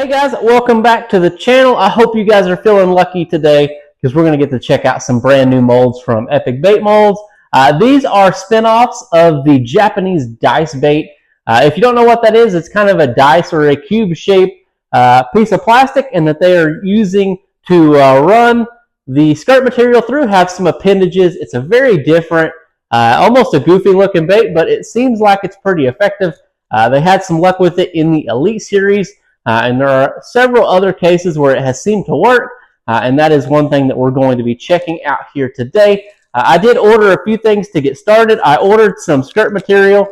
Hey guys, welcome back to the channel. I hope you guys are feeling lucky today because we're going to get to check out some brand new molds from Epic Bait Molds. These are spin-offs of the Japanese dice bait. If you don't know what that is, it's kind of a dice or a cube-shaped piece of plastic, and that they are using to run the skirt material through, have some appendages. It's a very different, almost a goofy looking bait, but it seems like it's pretty effective. They had some luck with it in the Elite series. And there are several other cases where it has seemed to work, and that is one thing that we're going to be checking out here today. I did order a few things to get started. I ordered some skirt material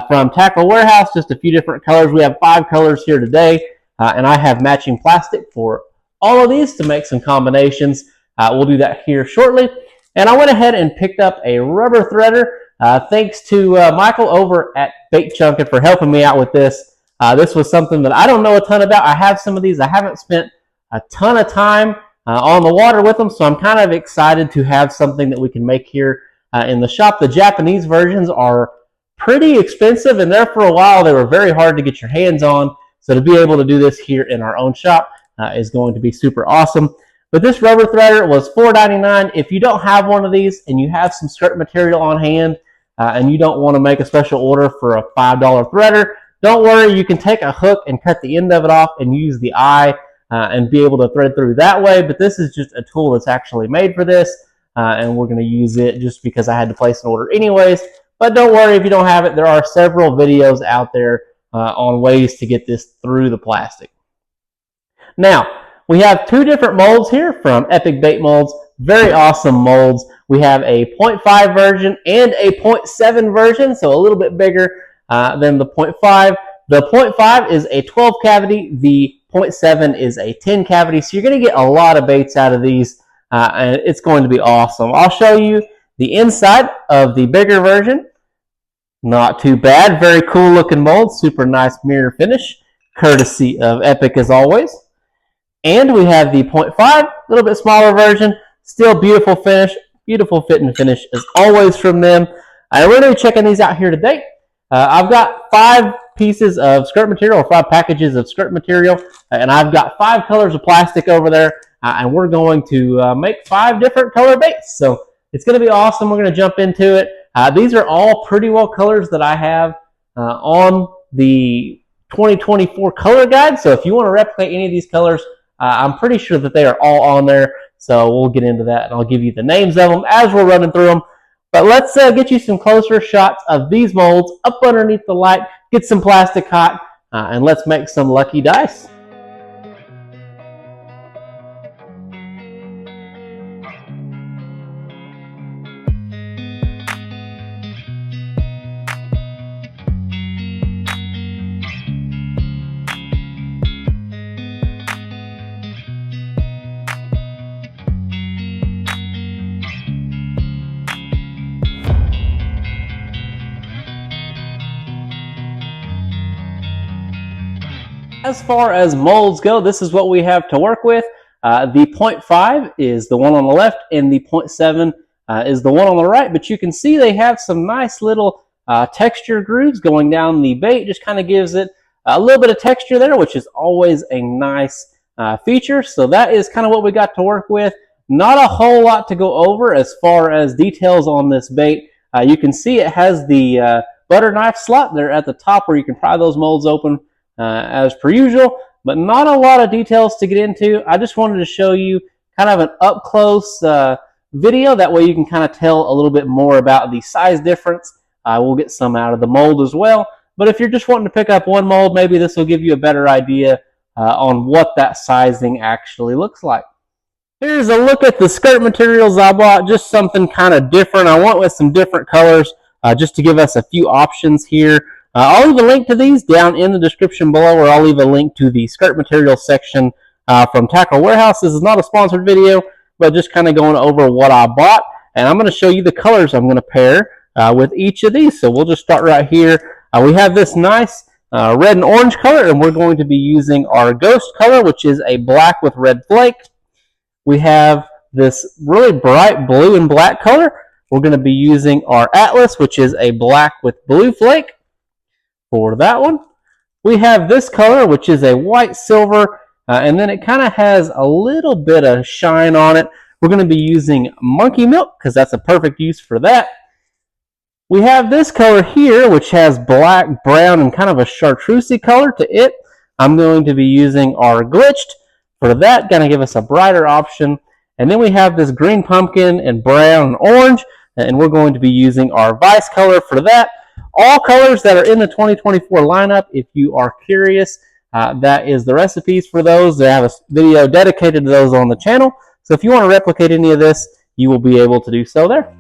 from Tackle Warehouse, just a few different colors. We have 5 colors here today, and I have matching plastic for all of these to make some combinations. We'll do that here shortly. And I went ahead and picked up a rubber threader. Thanks to Michael over at Bait Chunkin' for helping me out with this. This was something that I don't know a ton about. I have some of these. I haven't spent a ton of time on the water with them, so I'm kind of excited to have something that we can make here in the shop. The Japanese versions are pretty expensive, and there for a while they were very hard to get your hands on. So to be able to do this here in our own shop is going to be super awesome. But this rubber threader was $4.99. If you don't have one of these and you have some skirt material on hand and you don't want to make a special order for a $5 threader, don't worry, you can take a hook and cut the end of it off and use the eye and be able to thread through that way. But this is just a tool that's actually made for this, and we're going to use it just because I had to place an order anyways. But don't worry if you don't have it. There are several videos out there on ways to get this through the plastic. Now, we have 2 different molds here from Epic Bait Molds. Very awesome molds. We have a 0.5 version and a 0.7 version, so a little bit bigger than the 0.5. The 0.5 is a 12 cavity. The 0.7 is a 10 cavity. So you're going to get a lot of baits out of these, and it's going to be awesome. I'll show you the inside of the bigger version. Not too bad. Very cool looking mold. Super nice mirror finish, courtesy of Epic as always. And we have the 0.5, a little bit smaller version. Still beautiful finish, beautiful fit and finish as always from them. We're going to be checking these out here today. I've got 5 pieces of skirt material, or 5 packages of skirt material, and I've got 5 colors of plastic over there, and we're going to make 5 different color baits. So it's going to be awesome. We're going to jump into it. These are all pretty well colors that I have on the 2024 color guide. So if you want to replicate any of these colors, I'm pretty sure that they are all on there. So we'll get into that, and I'll give you the names of them as we're running through them. But let's get you some closer shots of these molds up underneath the light, get some plastic hot, and let's make some lucky dice. As far as molds go, this is what we have to work with. The 0.5 is the one on the left, and the 0.7 is the one on the right. But you can see they have some nice little texture grooves going down the bait. Just kind of gives it a little bit of texture there, which is always a nice feature. So that is kind of what we got to work with. Not a whole lot to go over as far as details on this bait. You can see it has the butter knife slot there at the top where you can pry those molds open as per usual, but not a lot of details to get into. I just wanted to show you kind of an up-close video. That way you can kind of tell a little bit more about the size difference. We'll get some out of the mold as well. But if you're just wanting to pick up one mold, maybe this will give you a better idea on what that sizing actually looks like. Here's a look at the skirt materials I bought. Just something kind of different. I went with some different colors just to give us a few options here. I'll leave a link to these down in the description below, or I'll leave a link to the skirt material section from Tackle Warehouse. This is not a sponsored video, but just kind of going over what I bought. And I'm going to show you the colors I'm going to pair with each of these. So we'll just start right here. We have this nice red and orange color, and we're going to be using our ghost color, which is a black with red flake. We have this really bright blue and black color. We're going to be using our Atlas, which is a black with blue flake for that one. We have this color, which is a white silver, and then it kind of has a little bit of shine on it. We're going to be using monkey milk because that's a perfect use for that. We have this color here, which has black, brown, and kind of a chartreusey color to it. I'm going to be using our glitched for that, going to give us a brighter option. And then we have this green pumpkin and brown and orange, and we're going to be using our Vice color for that. All colors that are in the 2024 lineup, if you are curious, that is the recipes for those. I have a video dedicated to those on the channel. So if you want to replicate any of this, you will be able to do so there.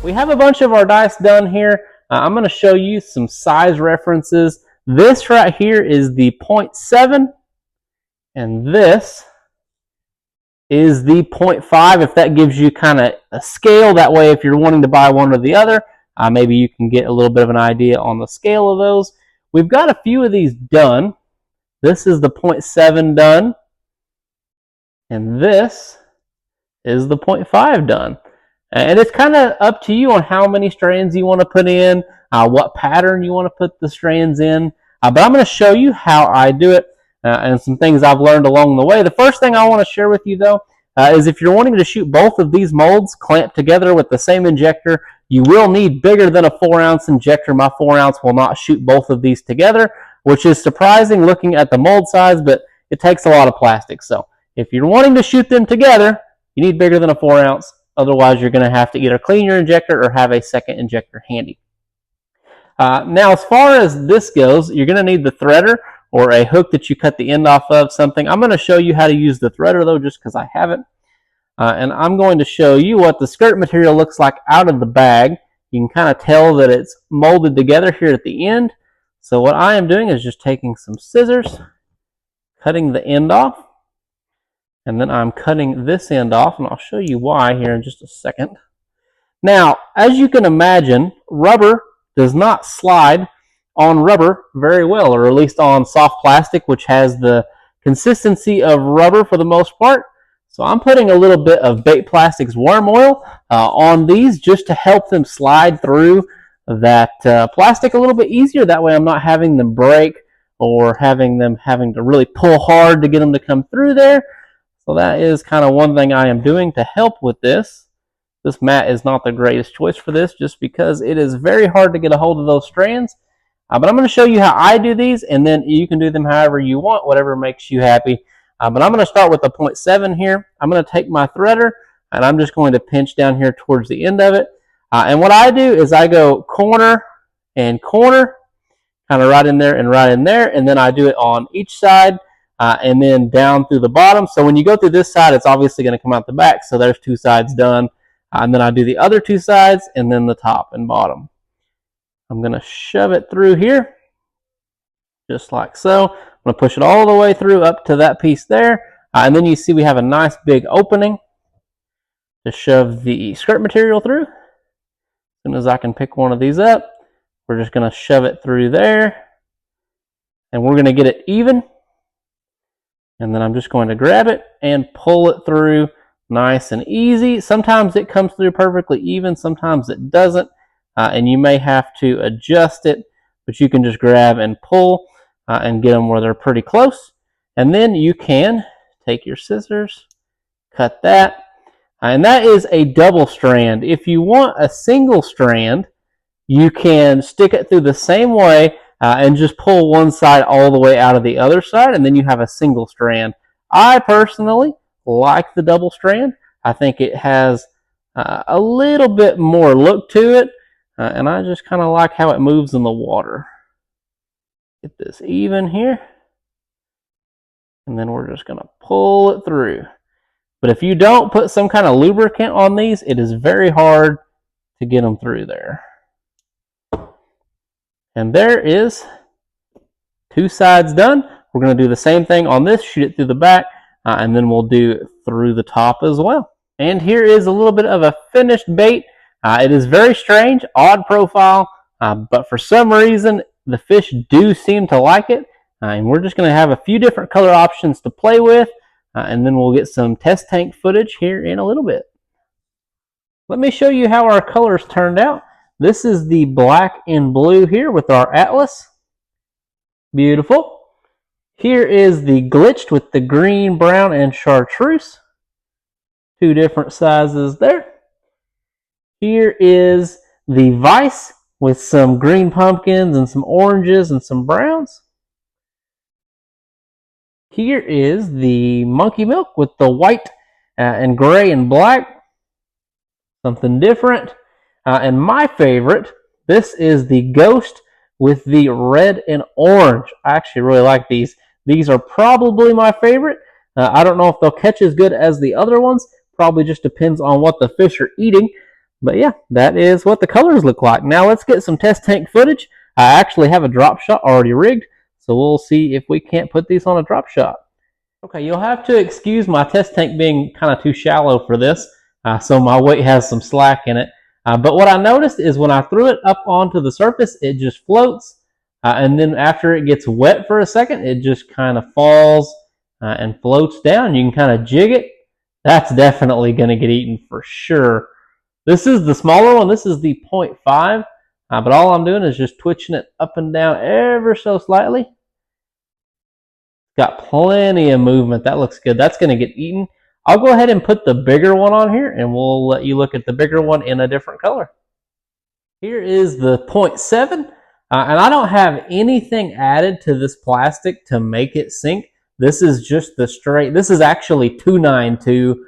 We have a bunch of our dice done here. I'm going to show you some size references. This right here is the 0.7, and this is the 0.5, if that gives you kind of a scale. That way, if you're wanting to buy one or the other, maybe you can get a little bit of an idea on the scale of those. We've got a few of these done. This is the 0.7 done, and this is the 0.5 done. And it's kind of up to you on how many strands you want to put in, what pattern you want to put the strands in. But I'm going to show you how I do it and some things I've learned along the way. The first thing I want to share with you, though, is if you're wanting to shoot both of these molds clamped together with the same injector, you will need bigger than a 4-ounce injector. My 4-ounce will not shoot both of these together, which is surprising looking at the mold size, but it takes a lot of plastic. So if you're wanting to shoot them together, you need bigger than a 4-ounce. Otherwise, you're going to have to either clean your injector or have a second injector handy. Now, as far as this goes, you're going to need the threader or a hook that you cut the end off of something. I'm going to show you how to use the threader, though, just because I haven't. And I'm going to show you what the skirt material looks like out of the bag. You can kind of tell that it's molded together here at the end. So what I am doing is just taking some scissors, cutting the end off. And then I'm cutting this end off, and I'll show you why here in just a second. Now, as you can imagine, rubber does not slide on rubber very well, or at least on soft plastic, which has the consistency of rubber for the most part. So I'm putting a little bit of Bait Plastics worm oil on these just to help them slide through that plastic a little bit easier. That way I'm not having them break or having to really pull hard to get them to come through there. So that is kind of one thing I am doing to help with this. This mat is not the greatest choice for this just because it is very hard to get a hold of those strands. But I'm going to show you how I do these, and then you can do them however you want, whatever makes you happy. But I'm going to start with the 0.7 here. I'm going to take my threader, and I'm just going to pinch down here towards the end of it. And what I do is I go corner and corner, kind of right in there, and then I do it on each side. And then down through the bottom. So when you go through this side, it's obviously going to come out the back. So there's 2 sides done. And then I do the other 2 sides and then the top and bottom. I'm going to shove it through here, just like so. I'm going to push it all the way through up to that piece there. And then you see we have a nice big opening to shove the skirt material through. As soon as I can pick one of these up, we're just going to shove it through there. And we're going to get it even. And then I'm just going to grab it and pull it through nice and easy. Sometimes it comes through perfectly even, sometimes it doesn't. And you may have to adjust it, but you can just grab and pull and get them where they're pretty close. And then you can take your scissors, cut that. And that is a double strand. If you want a single strand, you can stick it through the same way and just pull one side all the way out of the other side, and then you have a single strand. I personally like the double strand. I think it has a little bit more look to it, and I just kind of like how it moves in the water. Get this even here, and then we're just going to pull it through. But if you don't put some kind of lubricant on these, it is very hard to get them through there. And there is 2 sides done. We're going to do the same thing on this, shoot it through the back, and then we'll do it through the top as well. And here is a little bit of a finished bait. It is very strange, odd profile, but for some reason the fish do seem to like it. And we're just going to have a few different color options to play with, and then we'll get some test tank footage here in a little bit. Let me show you how our colors turned out. This is the black and blue here with our Atlas. Beautiful. Here is the glitched with the green, brown, and chartreuse. 2 different sizes there. Here is the Vice with some green pumpkins and some oranges and some browns. Here is the Monkey Milk with the white and gray and black. Something different. And my favorite, this is the Ghost with the red and orange. I actually really like these. These are probably my favorite. I don't know if they'll catch as good as the other ones. Probably just depends on what the fish are eating. But yeah, that is what the colors look like. Now let's get some test tank footage. I actually have a drop shot already rigged, so we'll see if we can't put these on a drop shot. Okay, you'll have to excuse my test tank being kind of too shallow for this, so my weight has some slack in it. But what I noticed is when I threw it up onto the surface, it just floats, and then after it gets wet for a second, it just kind of falls and floats down. You can kind of jig it. That's definitely going to get eaten for sure. This is the smaller one. This is the 0.5, but all I'm doing is just twitching it up and down ever so slightly. Got plenty of movement. That looks good. That's going to get eaten. I'll go ahead and put the bigger one on here, and we'll let you look at the bigger one in a different color. Here is the 0.7, and I don't have anything added to this plastic to make it sink. This is just the straight. This is actually 292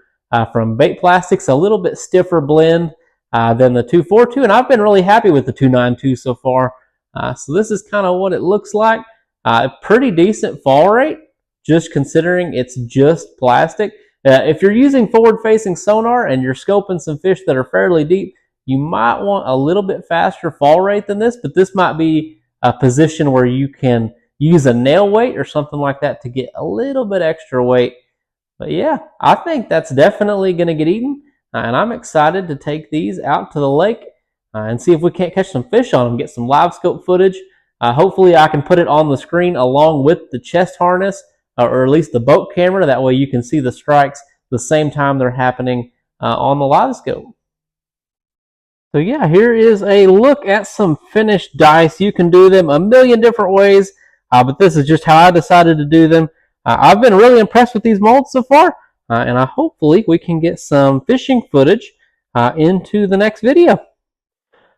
from Bait Plastics, a little bit stiffer blend than the 242, and I've been really happy with the 292 so far. So this is kind of what it looks like. Pretty decent fall rate, just considering it's just plastic. If you're using forward-facing sonar and you're scoping some fish that are fairly deep, you might want a little bit faster fall rate than this, but this might be a position where you can use a nail weight or something like that to get a little bit extra weight. But yeah, I think that's definitely going to get eaten, and I'm excited to take these out to the lake and see if we can't catch some fish on them, get some live scope footage. Hopefully I can put it on the screen along with the chest harness, or at least the boat camera. That way you can see the strikes the same time they're happening on the live scope. So yeah, here is a look at some finished dice. You can do them a million different ways, but this is just how I decided to do them. I've been really impressed with these molds so far, and hopefully we can get some fishing footage into the next video.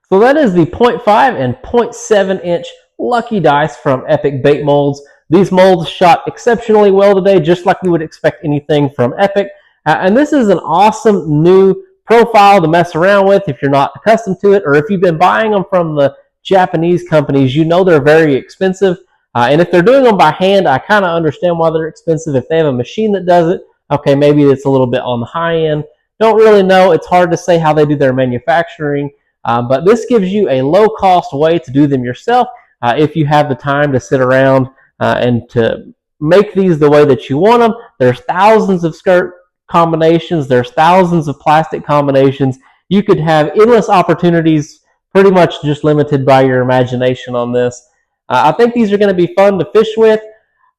So that is the 0.5 and 0.7 inch Lucky Dice from Epic Bait Molds. These molds shot exceptionally well today, just like you would expect anything from Epic. And this is an awesome new profile to mess around with if you're not accustomed to it, or if you've been buying them from the Japanese companies, you know they're very expensive. And if they're doing them by hand, I kind of understand why they're expensive. If they have a machine that does it, okay, maybe it's a little bit on the high end. Don't really know. It's hard to say how they do their manufacturing. But this gives you a low-cost way to do them yourself if you have the time to sit around and to make these the way that you want them. There's thousands of skirt combinations. There's thousands of plastic combinations. You could have endless opportunities, pretty much just limited by your imagination on this. I think these are going to be fun to fish with.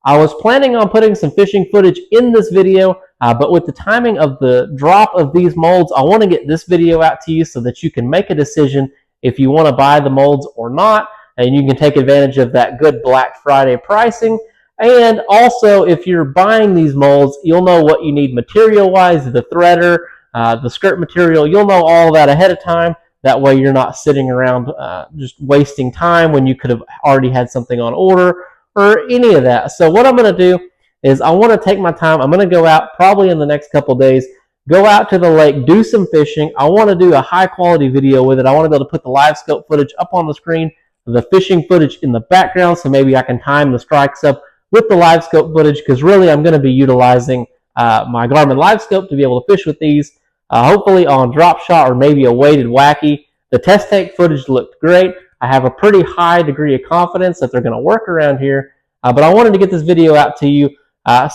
I was planning on putting some fishing footage in this video, but with the timing of the drop of these molds, I want to get this video out to you so that you can make a decision if you want to buy the molds or not, and you can take advantage of that good Black Friday pricing. And also, if you're buying these molds, you'll know what you need material-wise, the threader, the skirt material. You'll know all that ahead of time. That way you're not sitting around just wasting time when you could have already had something on order or any of that. So what I'm going to do is I want to take my time. I'm going to go out probably in the next couple days, go out to the lake, do some fishing. I want to do a high quality video with it. I want to be able to put the live scope footage up on the screen, the fishing footage in the background, so maybe I can time the strikes up with the live scope footage, because really I'm going to be utilizing my Garmin live scope to be able to fish with these, hopefully on drop shot or maybe a weighted wacky. The test tank footage looked great. I have a pretty high degree of confidence that they're going to work around here, but I wanted to get this video out to you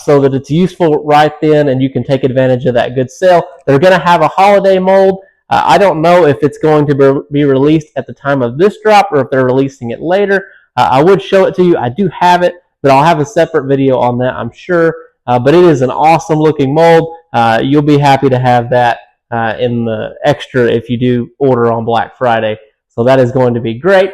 so that it's useful right then and you can take advantage of that good sale. They're going to have a holiday mold. I don't know if it's going to be released at the time of this drop or if they're releasing it later. I would show it to you. I do have it, but I'll have a separate video on that, I'm sure. But it is an awesome looking mold. You'll be happy to have that in the extra if you do order on Black Friday. So that is going to be great.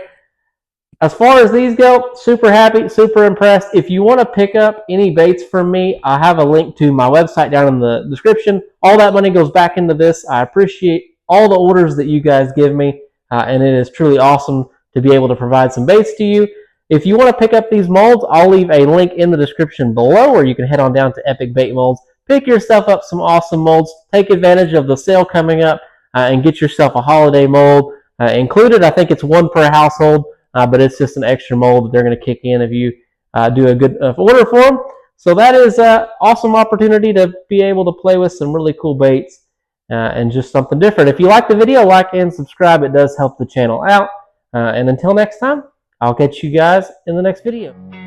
As far as these go, super happy, super impressed. If you want to pick up any baits from me, I have a link to my website down in the description. All that money goes back into this. I appreciate all the orders that you guys give me, and it is truly awesome to be able to provide some baits to you. If you want to pick up these molds, I'll leave a link in the description below, or you can head on down to Epic Bait Molds. Pick yourself up some awesome molds. Take advantage of the sale coming up and get yourself a holiday mold included. I think it's one per household, but it's just an extra mold that they're going to kick in if you do a good order for them. So that is an awesome opportunity to be able to play with some really cool baits and just something different. If you like the video, like and subscribe. It does help the channel out. And until next time, I'll catch you guys in the next video.